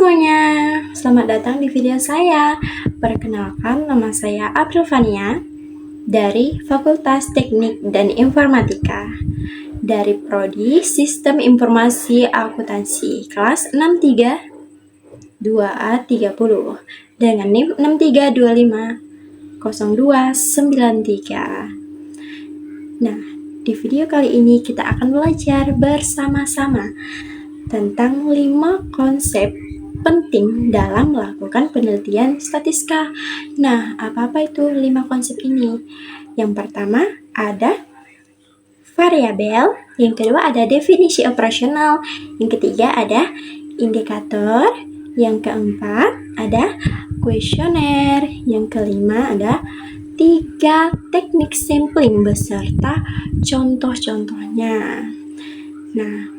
semuanya, selamat datang di video saya. Perkenalkan, nama saya April Fania dari Fakultas Teknik dan Informatika dari Prodi Sistem Informasi Akuntansi kelas 63 2A30 dengan NIM 63250293. Nah, di video kali ini kita akan belajar bersama-sama tentang 5 konsep penting dalam melakukan penelitian statistika. Nah, apa-apa itu 5 konsep ini? Yang pertama ada variabel, yang kedua ada definisi operasional, yang ketiga ada indikator, yang keempat ada kuesioner, yang kelima ada 3 teknik sampling beserta contoh-contohnya. Nah,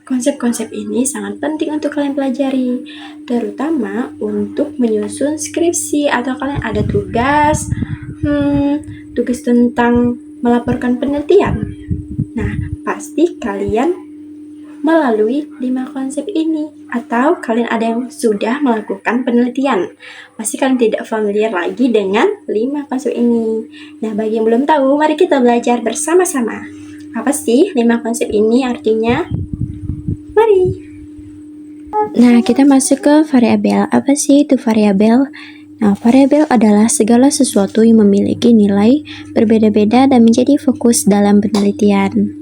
konsep-konsep ini sangat penting untuk kalian pelajari, terutama untuk menyusun skripsi atau kalian ada tugas tentang melaporkan penelitian. Nah, pasti kalian melalui 5 konsep ini, atau kalian ada yang sudah melakukan penelitian. Pasti kalian tidak familiar lagi dengan 5 konsep ini. Nah, bagi yang belum tahu, mari kita belajar bersama-sama. Apa sih 5 konsep ini artinya? Mari. Nah, kita masuk ke variabel. Apa sih itu variabel? Nah, variabel adalah segala sesuatu yang memiliki nilai berbeda-beda dan menjadi fokus dalam penelitian.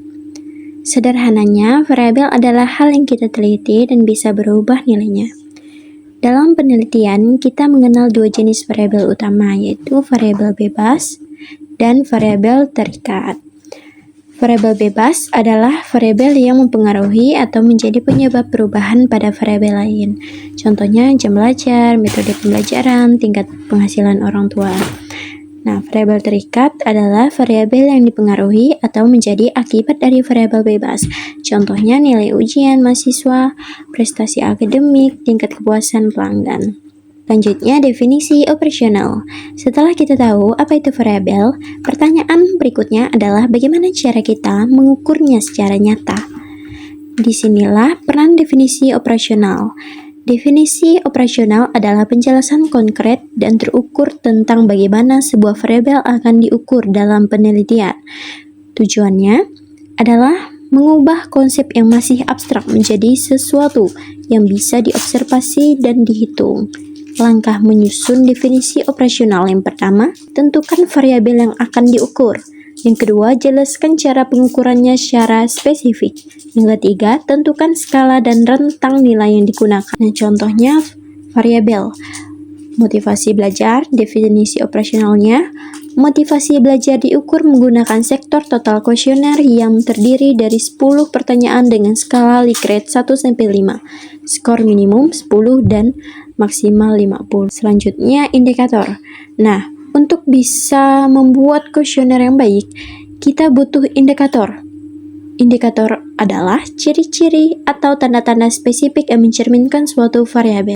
Sederhananya, variabel adalah hal yang kita teliti dan bisa berubah nilainya. Dalam penelitian, kita mengenal 2 jenis variabel utama, yaitu variabel bebas dan variabel terikat. Variabel bebas adalah variabel yang mempengaruhi atau menjadi penyebab perubahan pada variabel lain. Contohnya jam belajar, metode pembelajaran, tingkat penghasilan orang tua. Nah, variabel terikat adalah variabel yang dipengaruhi atau menjadi akibat dari variabel bebas. Contohnya nilai ujian mahasiswa, prestasi akademik, tingkat kepuasan pelanggan. Selanjutnya, definisi operasional. Setelah kita tahu apa itu variabel, pertanyaan berikutnya adalah bagaimana cara kita mengukurnya secara nyata. Disinilah peran definisi operasional. Definisi operasional adalah penjelasan konkret dan terukur tentang bagaimana sebuah variabel akan diukur dalam penelitian. Tujuannya adalah mengubah konsep yang masih abstrak menjadi sesuatu yang bisa diobservasi dan dihitung. Langkah menyusun definisi operasional: yang pertama, tentukan variabel yang akan diukur. Yang kedua, jelaskan cara pengukurannya secara spesifik. Yang ketiga, tentukan skala dan rentang nilai yang digunakan. Nah, contohnya variabel. Motivasi belajar, definisi operasionalnya. Motivasi belajar diukur menggunakan sektor total kuesioner yang terdiri dari 10 pertanyaan dengan skala Likert 1-5. Skor minimum 10 dan maksimal 50. Selanjutnya, indikator. Nah, untuk bisa membuat kuesioner yang baik, kita butuh indikator. Indikator adalah ciri-ciri atau tanda-tanda spesifik yang mencerminkan suatu variabel.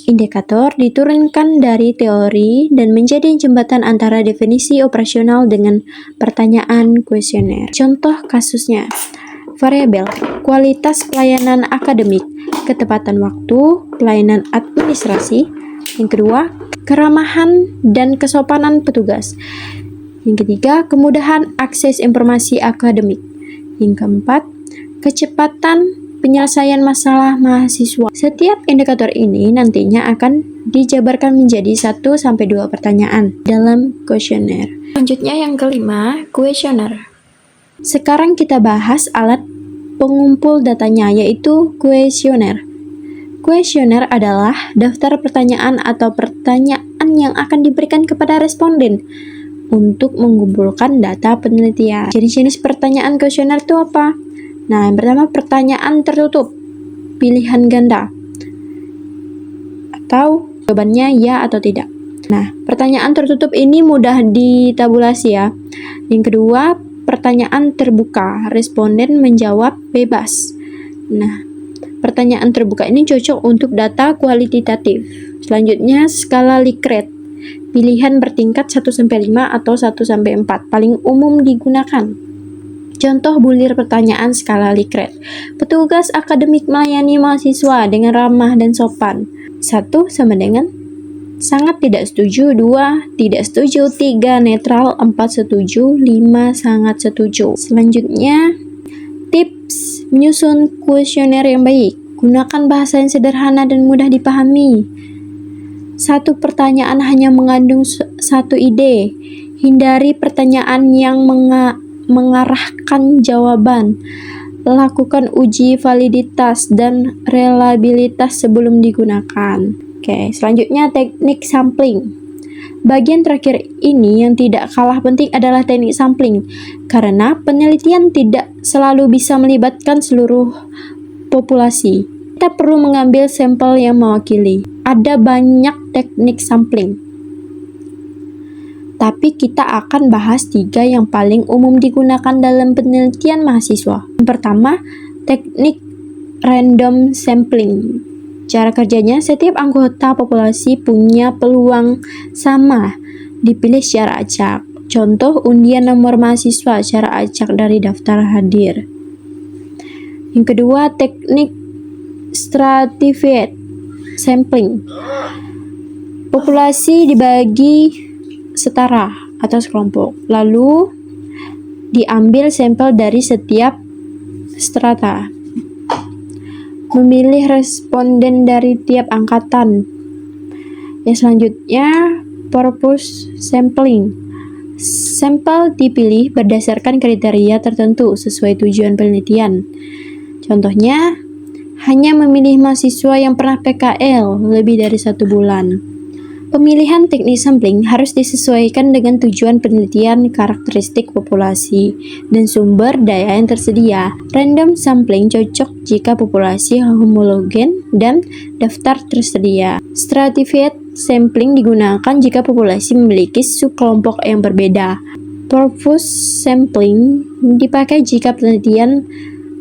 Indikator diturunkan dari teori dan menjadi jembatan antara definisi operasional dengan pertanyaan kuesioner. Contoh kasusnya, variabel kualitas pelayanan akademik, ketepatan waktu, pelayanan administrasi. Yang kedua, keramahan dan kesopanan petugas. Yang ketiga, kemudahan akses informasi akademik. Yang keempat, kecepatan penyelesaian masalah mahasiswa. Setiap indikator ini nantinya akan dijabarkan menjadi 1-2 pertanyaan dalam kuesioner. Selanjutnya yang kelima, kuesioner. Sekarang kita bahas alat pengumpul datanya, yaitu kuesioner. Kuesioner adalah daftar pertanyaan atau pertanyaan yang akan diberikan kepada responden untuk mengumpulkan data penelitian. Jenis-jenis pertanyaan kuesioner itu apa? Nah, yang pertama, pertanyaan tertutup, pilihan ganda, atau jawabannya ya atau tidak. Nah, pertanyaan tertutup ini mudah ditabulasi ya. Yang kedua, pertanyaan terbuka, responden menjawab bebas. Nah, pertanyaan terbuka ini cocok untuk data kualitatif. Selanjutnya, skala Likert, pilihan bertingkat 1-5 atau 1-4, paling umum digunakan. Contoh bulir pertanyaan skala Likert. Petugas akademik melayani mahasiswa dengan ramah dan sopan. 1 sama dengan sangat tidak setuju, 2 tidak setuju, 3 netral, 4 setuju, 5 sangat setuju. Selanjutnya, tips menyusun kuesioner yang baik. Gunakan bahasa yang sederhana dan mudah dipahami. 1 pertanyaan hanya mengandung 1 ide. Hindari pertanyaan yang mengarahkan jawaban. Lakukan uji validitas dan reliabilitas sebelum digunakan. Oke, selanjutnya teknik sampling. Bagian terakhir ini yang tidak kalah penting adalah teknik sampling, karena penelitian tidak selalu bisa melibatkan seluruh populasi. Kita perlu mengambil sampel yang mewakili. Ada banyak teknik sampling, tapi kita akan bahas 3 yang paling umum digunakan dalam penelitian mahasiswa. Yang pertama, teknik random sampling. Cara kerjanya, setiap anggota populasi punya peluang sama dipilih secara acak. Contoh, undian nomor mahasiswa secara acak dari daftar hadir. Yang kedua, teknik stratified sampling. Populasi dibagi setara atau sekelompok, lalu diambil sampel dari setiap strata. Memilih responden dari tiap angkatan. Yang selanjutnya, purpose sampling. Sampel dipilih berdasarkan kriteria tertentu sesuai tujuan penelitian. Contohnya, hanya memilih mahasiswa yang pernah PKL lebih dari 1 bulan. Pemilihan teknik sampling harus disesuaikan dengan tujuan penelitian, karakteristik populasi, dan sumber daya yang tersedia. Random sampling cocok jika populasi homogen dan daftar tersedia. Stratified sampling digunakan jika populasi memiliki subkelompok yang berbeda. Purpose sampling dipakai jika penelitian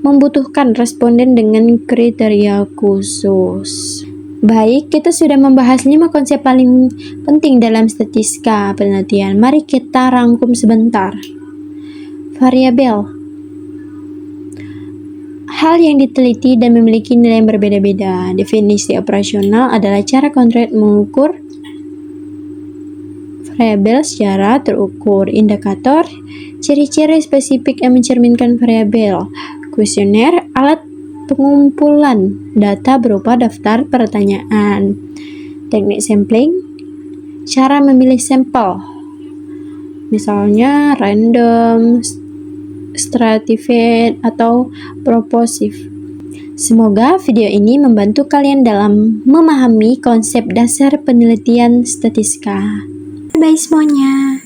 membutuhkan responden dengan kriteria khusus. Baik, kita sudah membahas 5 konsep paling penting dalam statistika penelitian. Mari kita rangkum sebentar. Variabel. Hal yang diteliti dan memiliki nilai yang berbeda-beda. Definisi operasional adalah cara konkret mengukur variabel secara terukur. Indikator, ciri-ciri spesifik yang mencerminkan variabel. Kuesioner, alat pengumpulan data berupa daftar pertanyaan. Teknik sampling, cara memilih sampel, misalnya random, stratified, atau proportif. Semoga video ini membantu kalian dalam memahami konsep dasar penelitian statistika. Bye semuanya.